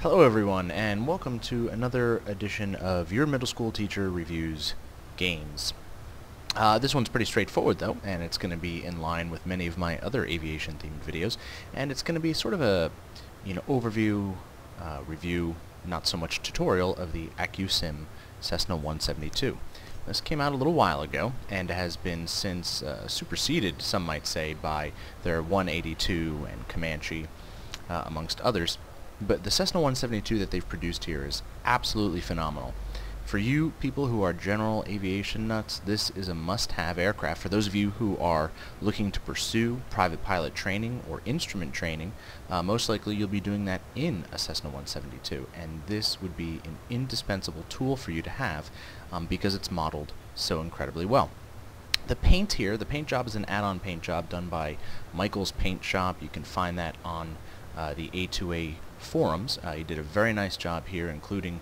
Hello everyone, and welcome to another edition of Your Middle School Teacher Reviews Games. This one's pretty straightforward though, and it's going to be in line with many of my other aviation-themed videos, and it's going to be sort of a, overview, review, not so much tutorial of the Accusim Cessna 172. This came out a little while ago, and has been since superseded, some might say, by their 182 and Comanche, amongst others. But the Cessna 172 that they've produced here is absolutely phenomenal. For you people who are general aviation nuts, this is a must-have aircraft. For those of you who are looking to pursue private pilot training or instrument training, most likely you'll be doing that in a Cessna 172, and this would be an indispensable tool for you to have because it's modeled so incredibly well. The paint here, the paint job is an add-on paint job done by Michael's Paint Shop. You can find that on the A2A forums. He did a very nice job here, including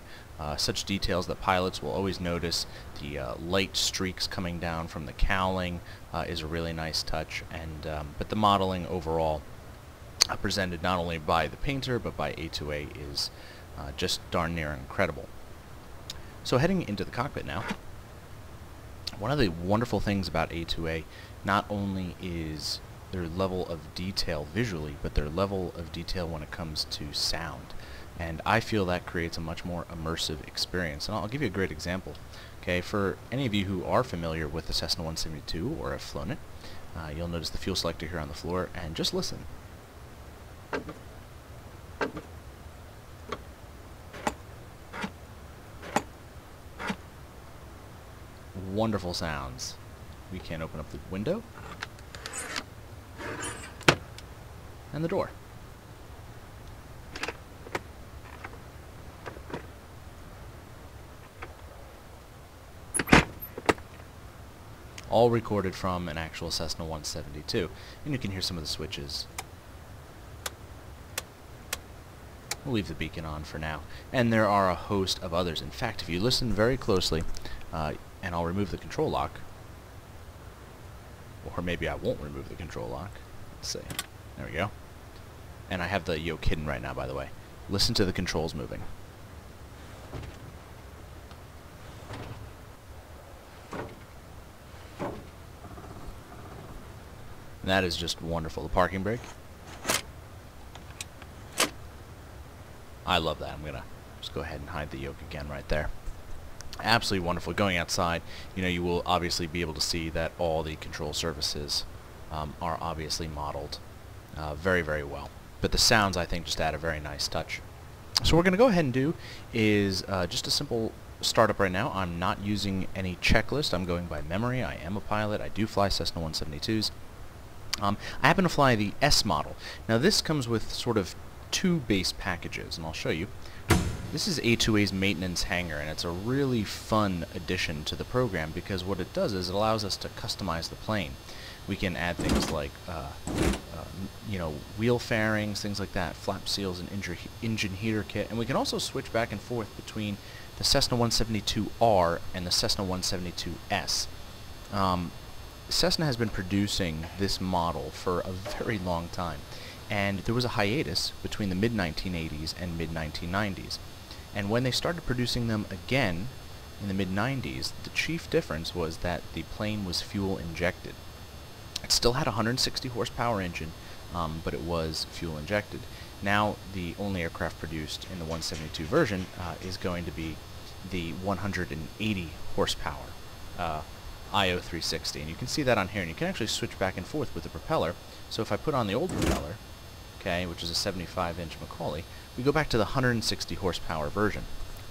such details that pilots will always notice. The light streaks coming down from the cowling is a really nice touch, and but the modeling overall, presented not only by the painter but by A2A, is just darn near incredible. So heading into the cockpit now, one of the wonderful things about A2A not only is their level of detail visually, but their level of detail when it comes to sound. And I feel that creates a much more immersive experience. And I'll give you a great example. Okay, for any of you who are familiar with the Cessna 172 or have flown it, you'll notice the fuel selector here on the floor, and just listen. Wonderful sounds. We can open up the window and the door. All recorded from an actual Cessna 172, and you can hear some of the switches. We'll leave the beacon on for now, and there are a host of others. In fact, if you listen very closely, and I'll remove the control lock, or maybe I won't remove the control lock. Let's see. There we go. And I have the yoke hidden right now, by the way. Listen to the controls moving. And that is just wonderful. The parking brake. I love that. I'm going to just go ahead and hide the yoke again right there. Absolutely wonderful. Going outside, you will obviously be able to see that all the control surfaces are obviously modeled very, very well. But the sounds, I think, just add a very nice touch. So what we're going to go ahead and do is just a simple startup right now. I'm not using any checklist. I'm going by memory. I am a pilot. I do fly Cessna 172s. I happen to fly the S model. Now this comes with sort of two base packages, and I'll show you. This is A2A's maintenance hangar, and it's a really fun addition to the program because what it does is it allows us to customize the plane. We can add things like wheel fairings, things like that, flap seals, and engine heater kit, and we can also switch back and forth between the Cessna 172R and the Cessna 172S. Cessna has been producing this model for a very long time, and there was a hiatus between the mid-1980s and mid-1990s. And when they started producing them again in the mid-90s, the chief difference was that the plane was fuel injected. It still had a 160 horsepower engine, but it was fuel injected. Now the only aircraft produced in the 172 version is going to be the 180 horsepower IO360, and you can see that on here, and you can actually switch back and forth with the propeller. So if I put on the old propeller, okay, which is a 75-inch Macaulay, we go back to the 160 horsepower version.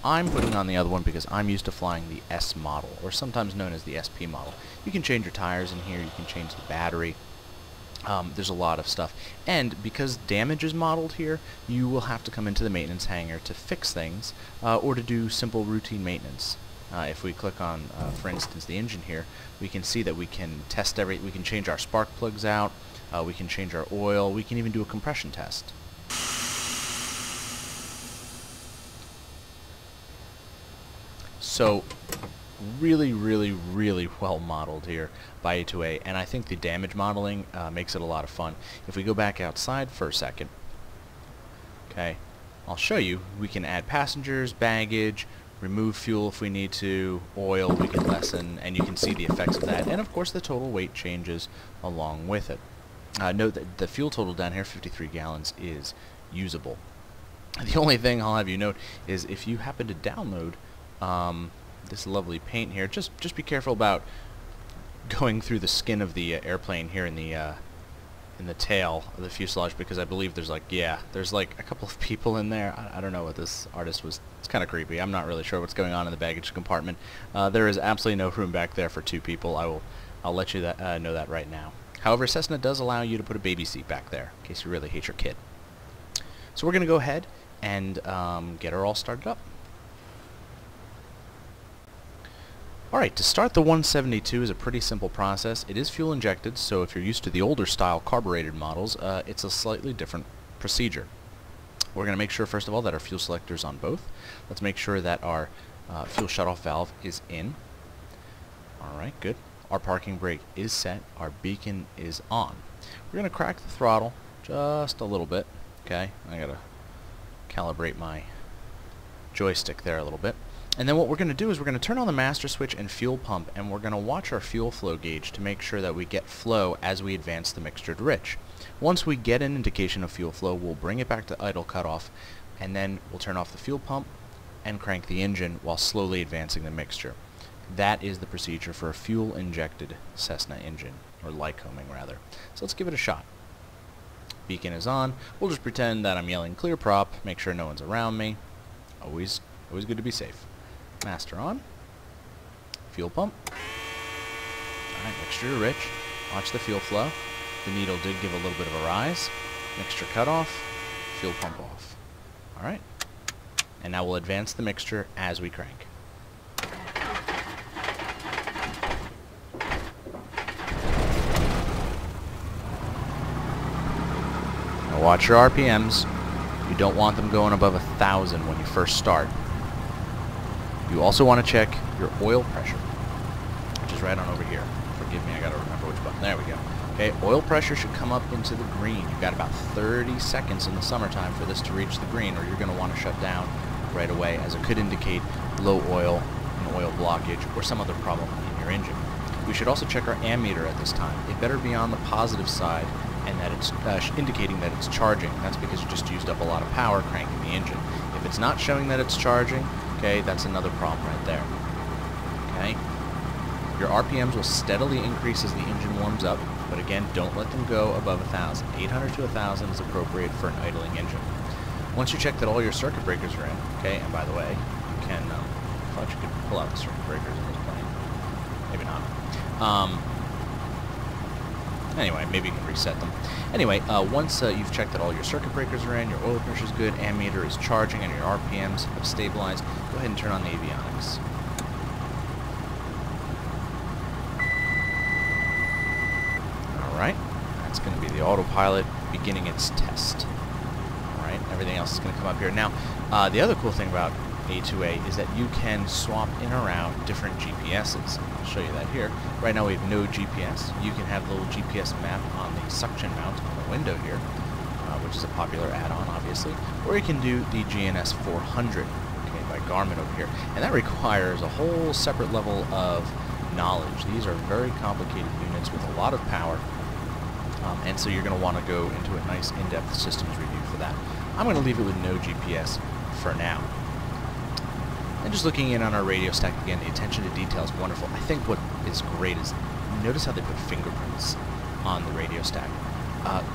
I'm putting on the other one because I'm used to flying the S model, or sometimes known as the SP model. You can change your tires in here, you can change the battery, there's a lot of stuff. And because damage is modeled here, you will have to come into the maintenance hangar to fix things, or to do simple routine maintenance. If we click on, for instance, the engine here, we can see that we can test we can change our spark plugs out, we can change our oil, we can even do a compression test. So really, really, really well modeled here by A2A, and I think the damage modeling makes it a lot of fun. If we go back outside for a second, okay, I'll show you. We can add passengers, baggage, remove fuel if we need to, oil we can lessen, and you can see the effects of that. And of course the total weight changes along with it. Note that the fuel total down here, 53 gallons, is usable. The only thing I'll have you note is if you happen to download this lovely paint here, just be careful about going through the skin of the airplane here in the tail of the fuselage, because I believe there's like a couple of people in there. I don't know what this artist was. It's kind of creepy. I'm not really sure what's going on in the baggage compartment. There is absolutely no room back there for 2 people. I'll let you know that right now. However, Cessna does allow you to put a baby seat back there in case you really hate your kid. So we're going to go ahead and get her all started up. Alright, to start the 172 is a pretty simple process. It is fuel injected, so if you're used to the older style carbureted models, it's a slightly different procedure. We're going to make sure first of all that our fuel selector is on both. Let's make sure that our fuel shutoff valve is in. Alright, good. Our parking brake is set. Our beacon is on. We're going to crack the throttle just a little bit. Okay, I got to calibrate my joystick there a little bit. And then what we're going to do is we're going to turn on the master switch and fuel pump, and we're going to watch our fuel flow gauge to make sure that we get flow as we advance the mixture to rich. Once we get an indication of fuel flow, we'll bring it back to idle cutoff, and then we'll turn off the fuel pump and crank the engine while slowly advancing the mixture. That is the procedure for a fuel-injected Cessna engine, or Lycoming rather. So let's give it a shot. Beacon is on. We'll just pretend that I'm yelling clear prop, make sure no one's around me. Always good to be safe. Master on. Fuel pump. Alright, mixture to rich. Watch the fuel flow. The needle did give a little bit of a rise. Mixture cut off. Fuel pump off. Alright. And now we'll advance the mixture as we crank. Now watch your RPMs. You don't want them going above 1,000 when you first start. You also want to check your oil pressure, which is right on over here. Forgive me, I gotta remember which button. There we go. Okay, oil pressure should come up into the green. You've got about 30 seconds in the summertime for this to reach the green, or you're going to want to shut down right away, as it could indicate low oil, an oil blockage, or some other problem in your engine. We should also check our ammeter at this time. It better be on the positive side, and that it's indicating that it's charging. That's because you just used up a lot of power cranking the engine. If it's not showing that it's charging, okay, that's another problem right there. Okay? Your RPMs will steadily increase as the engine warms up, but again, don't let them go above 1,000. 800 to 1,000 is appropriate for an idling engine. Once you check that all your circuit breakers are in, okay, and by the way, you can, I thought you could pull out the circuit breakers in this plane. Maybe not. Anyway, maybe you can reset them. Anyway, once you've checked that all your circuit breakers are in, your oil pressure is good, ammeter is charging, and your RPMs have stabilized, go ahead and turn on the avionics. Alright, that's going to be the autopilot beginning its test. Alright, everything else is going to come up here. Now, the other cool thing about A2A is that you can swap in or out different GPSs. I'll show you that here. Right now we have no GPS. You can have the little GPS map on the suction mount on the window here, which is a popular add-on, obviously. Or you can do the GNS 400, okay, by Garmin over here. And that requires a whole separate level of knowledge. These are very complicated units with a lot of power, and so you're going to want to go into a nice in-depth systems review for that. I'm going to leave it with no GPS for now. And just looking in on our radio stack again, the attention to detail is wonderful. I think what is great is, notice how they put fingerprints on the radio stack.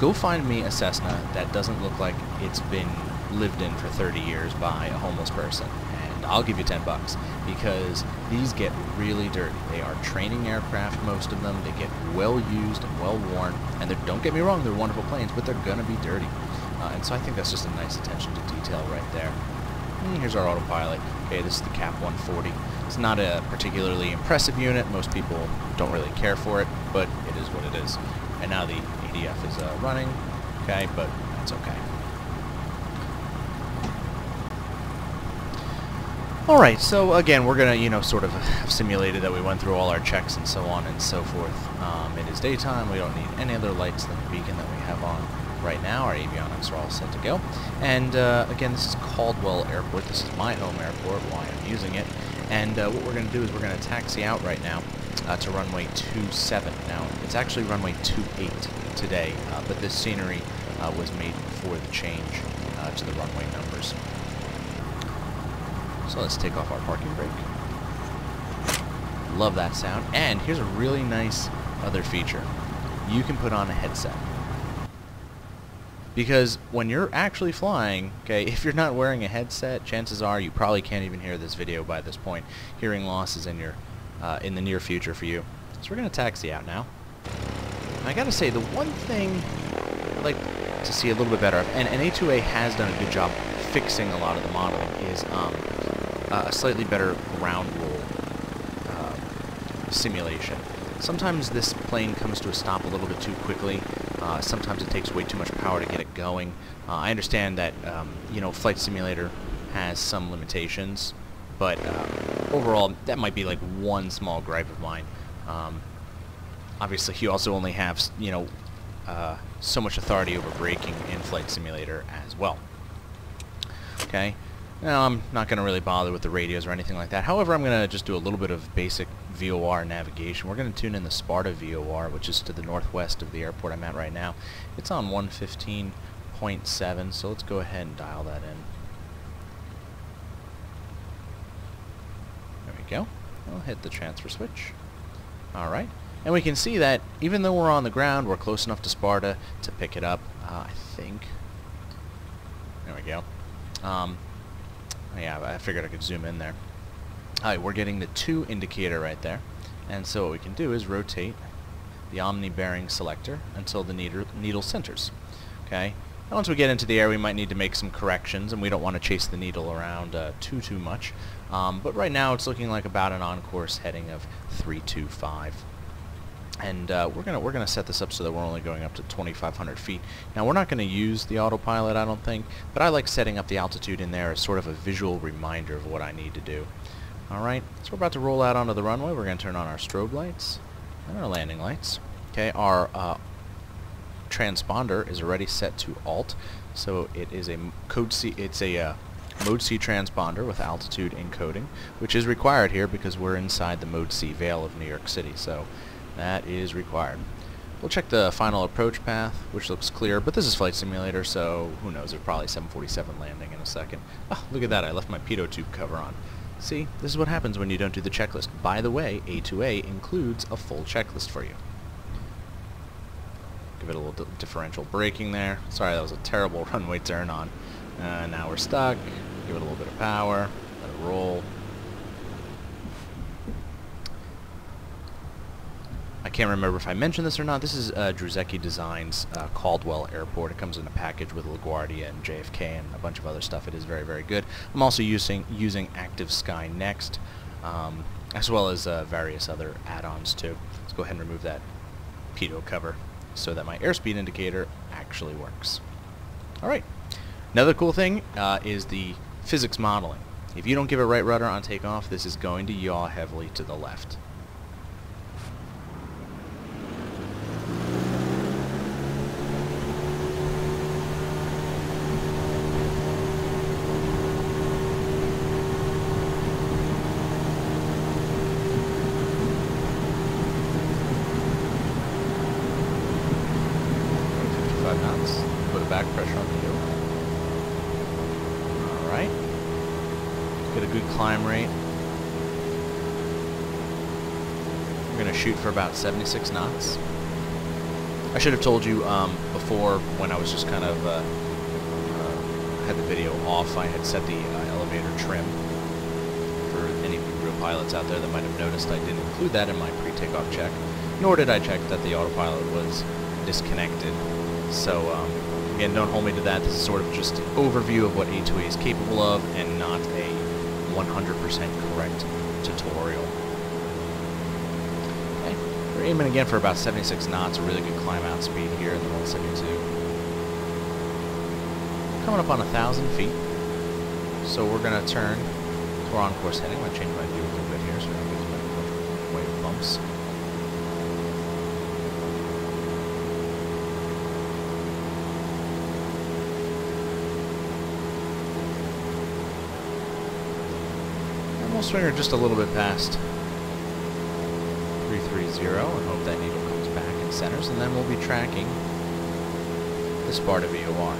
Go find me a Cessna that doesn't look like it's been lived in for 30 years by a homeless person, and I'll give you 10 bucks, because these get really dirty. They are training aircraft, most of them. They get well used and well worn, and don't get me wrong, they're wonderful planes, but they're gonna be dirty. And so I think that's just a nice attention to detail right there. Here's our autopilot. Okay, this is the CAP 140. It's not a particularly impressive unit. Most people don't really care for it, but it is what it is. And now the ADF is running, okay, but that's okay. Alright, so again, we're gonna, sort of have simulated that we went through all our checks and so on and so forth. It is daytime. We don't need any other lights than the beacon that we have on. right now. Our avionics are all set to go. And again, this is Caldwell Airport. This is my home airport, why I'm using it. And what we're going to do is we're going to taxi out right now to runway 27. Now, it's actually runway 28 today, but this scenery was made before the change to the runway numbers. So let's take off our parking brake. Love that sound. And here's a really nice other feature. You can put on a headset. Because when you're actually flying, okay, if you're not wearing a headset, chances are you probably can't even hear this video by this point. Hearing loss is in the near future for you. So we're going to taxi out now. And I got to say, the one thing I'd like to see a little bit better of, and A2A has done a good job fixing a lot of the modeling, is a slightly better ground roll simulation. Sometimes this plane comes to a stop a little bit too quickly. Sometimes it takes way too much power to get it going. I understand that you know, Flight Simulator has some limitations, but overall that might be like one small gripe of mine. Obviously, you also only have, you know, so much authority over braking in Flight Simulator as well. Okay. Now, I'm not going to really bother with the radios or anything like that. However, I'm going to just do a little bit of basic VOR navigation. We're going to tune in the Sparta VOR, which is to the northwest of the airport I'm at right now. It's on 115.7, so let's go ahead and dial that in. There we go. I'll hit the transfer switch. Alright. And we can see that even though we're on the ground, we're close enough to Sparta to pick it up, I think. There we go. Yeah, I figured I could zoom in there. Alright, we're getting the 2 indicator right there. And so what we can do is rotate the omni-bearing selector until the needle centers. Okay? And once we get into the air, we might need to make some corrections, and we don't want to chase the needle around too much. But right now, it's looking like about an on-course heading of 325. And we're gonna set this up so that we're only going up to 2,500 feet. Now, we're not going to use the autopilot, I don't think, but I like setting up the altitude in there as sort of a visual reminder of what I need to do. Alright, so we're about to roll out onto the runway. We're going to turn on our strobe lights and our landing lights. Okay, our transponder is already set to alt, so it is a code C. It's a Mode C transponder with altitude encoding, which is required here because we're inside the Mode C Vale of New York City. So that is required. We'll check the final approach path, which looks clear, but this is Flight Simulator, so who knows, there's probably 747 landing in a second. Oh, look at that, I left my pitot tube cover on. See, this is what happens when you don't do the checklist. By the way, A2A includes a full checklist for you. Give it a little differential braking there. Sorry, that was a terrible runway turn on. Now we're stuck. Give it a little bit of power, let it roll. I can't remember if I mentioned this or not. This is Druzecki Designs Caldwell Airport. It comes in a package with LaGuardia and JFK and a bunch of other stuff. It is very, very good. I'm also using Active Sky Next, as well as various other add-ons too. Let's go ahead and remove that pitot cover so that my airspeed indicator actually works. Alright. Another cool thing is the physics modeling. If you don't give it right rudder on takeoff, this is going to yaw heavily to the left. Knots. Put a back pressure on the yoke. Alright. Get a good climb rate. We're going to shoot for about 76 knots. I should have told you before, when I was just kind of had the video off, I had set the elevator trim. For any real pilots out there that might have noticed, I didn't include that in my pre-takeoff check, nor did I check that the autopilot was disconnected. So, again, don't hold me to that. This is sort of just an overview of what A2A is capable of and not a 100% correct tutorial. Okay, we're aiming again for about 76 knots, a really good climb out speed here in the 172. Coming up on 1,000 feet. So we're going to turn to our on-course heading. I'm going to change my view a little bit here so I don't get as many wave bumps. we'll swing her just a little bit past 330 and hope that needle comes back and centers, and then we'll be tracking this bar to VOR.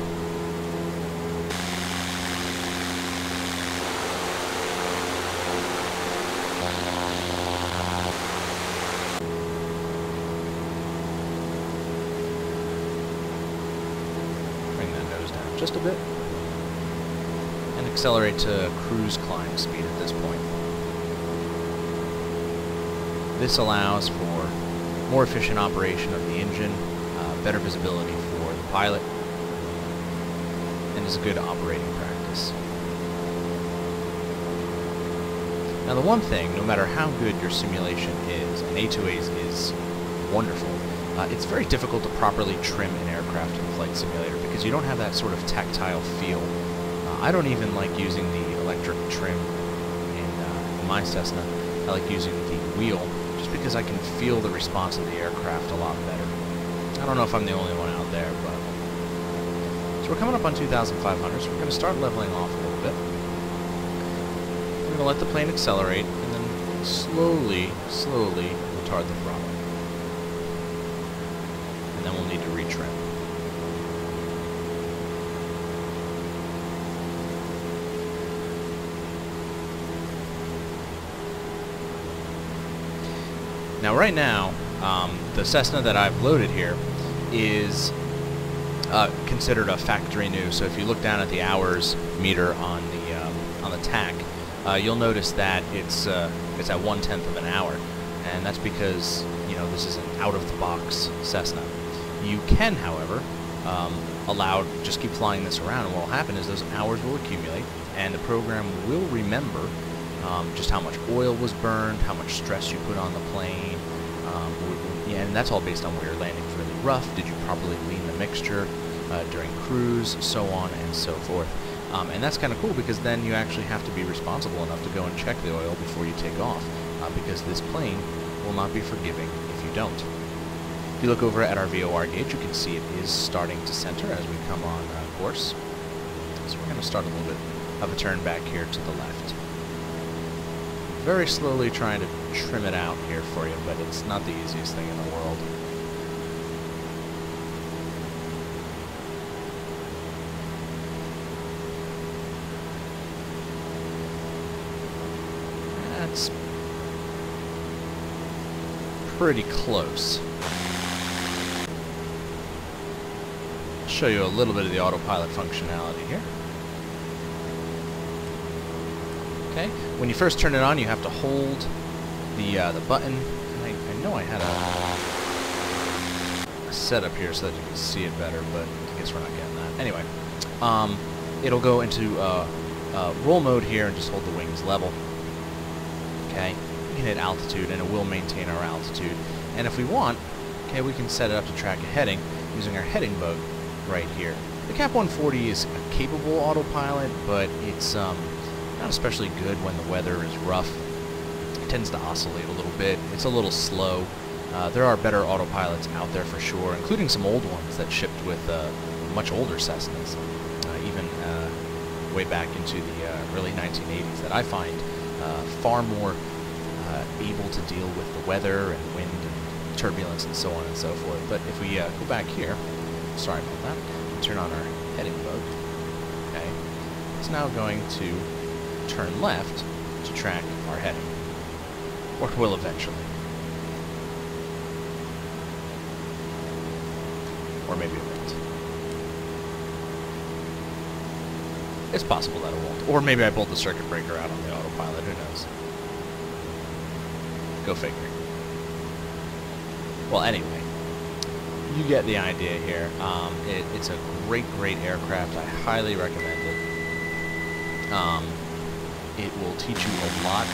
Bring that nose down just a bit, and accelerate to cruise climb speed at this point. This allows for more efficient operation of the engine, better visibility for the pilot, and is a good operating practice. Now the one thing, no matter how good your simulation is, and A2A's is wonderful, it's very difficult to properly trim an aircraft in Flight Simulator because you don't have that sort of tactile feel. I don't even like using the electric trim in my Cessna. I like using the wheel, just because I can feel the response of the aircraft a lot better. I don't know if I'm the only one out there, but... So we're coming up on 2,500, so we're going to start leveling off a little bit. We're going to let the plane accelerate, and then slowly retard the throttle. And then we'll need to retrim. Now right now, the Cessna that I've loaded here is considered a factory new. So if you look down at the hours meter on the TAC, you'll notice that it's at 1/10 of an hour, and that's because this is an out-of-the-box Cessna. You can, however, just keep flying this around, and what will happen is those hours will accumulate, and the program will remember just how much oil was burned, how much stress you put on the plane, and that's all based on where your landing's really rough. Did you properly lean the mixture during cruise, so on and so forth. And that's kind of cool because then you actually have to be responsible enough to go and check the oil before you take off, because this plane will not be forgiving if you don't. If you look over at our VOR gauge, you can see it is starting to center as we come on course. So we're going to start a little bit of a turn back here to the left. Very slowly trying to trim it out here for you, but it's not the easiest thing in the world. That's pretty close. I'll show you a little bit of the autopilot functionality here. Okay, when you first turn it on, you have to hold the button. I know I had a setup here so that you can see it better, but I guess we're not getting that. Anyway, it'll go into roll mode here and just hold the wings level. Okay, we can hit altitude, and it will maintain our altitude. And if we want, okay, we can set it up to track a heading using our heading bug right here. The Cap 140 is a capable autopilot, but it's not especially good when the weather is rough. It tends to oscillate a little bit. It's a little slow. There are better autopilots out there for sure, including some old ones that shipped with much older Cessnas, even way back into the early 1980s, that I find far more able to deal with the weather and wind and turbulence and so on and so forth. But if we go back here, sorry about that, turn on our heading bug. Okay, it's now going to turn left to track our heading, or it will eventually, or maybe it won't. It's possible that it won't, or maybe I pulled the circuit breaker out on the autopilot, who knows. Go figure. Well, anyway, you get the idea here. It's a great aircraft. I highly recommend it. It will teach you a lot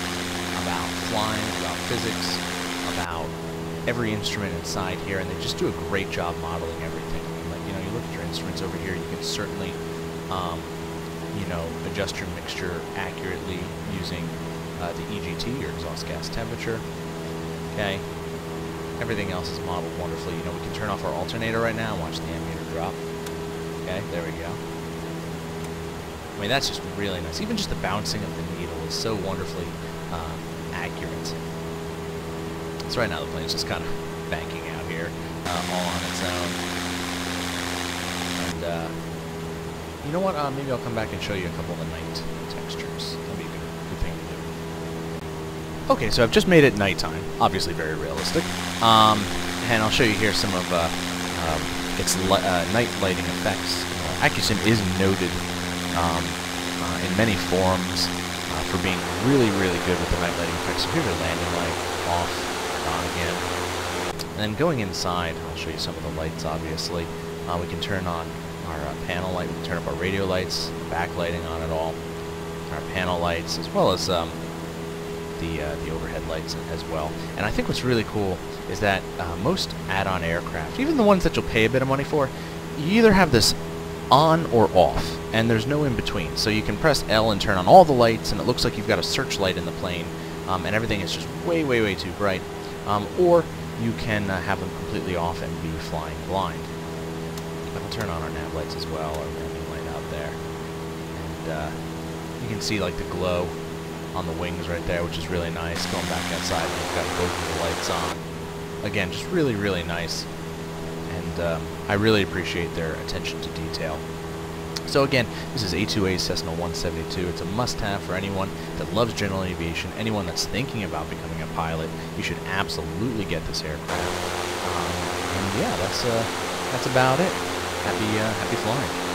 about flying, about physics, about every instrument inside here, and they just do a great job modeling everything. I mean, like, you look at your instruments over here, you can certainly, adjust your mixture accurately using the EGT, your exhaust gas temperature. Okay, everything else is modeled wonderfully. We can turn off our alternator right now and watch the ammeter drop. Okay, there we go. I mean, that's just really nice. Even just the bouncing of the needle is so wonderfully accurate. So right now the plane's just kind of banking out here, all on its own. And you know what? Maybe I'll come back and show you a couple of the night textures. That'd be a good thing to do. Okay, so I've just made it nighttime. Obviously very realistic. And I'll show you here some of its night lighting effects. Accusim is noted in many forums for being really, really good with the night lighting effects. So here's our landing light off, on again. And then going inside, I'll show you some of the lights, obviously. We can turn on our panel light, we can turn up our radio lights, backlighting on it all, our panel lights, as well as the overhead lights as well. And I think what's really cool is that most add-on aircraft, even the ones that you'll pay a bit of money for, you either have this on or off, and there's no in between. So you can press L and turn on all the lights, and it looks like you've got a searchlight in the plane, and everything is just way, way, way too bright. Or you can have them completely off and be flying blind. But we'll turn on our nav lights as well, our landing light out there. And you can see like the glow on the wings right there, which is really nice. Going back outside, we've got both of the lights on. Again, just really, really nice. And I really appreciate their attention to detail. So again, this is A2A Cessna 172. It's a must-have for anyone that loves general aviation, anyone that's thinking about becoming a pilot. You should absolutely get this aircraft. And yeah, that's about it. Happy flying.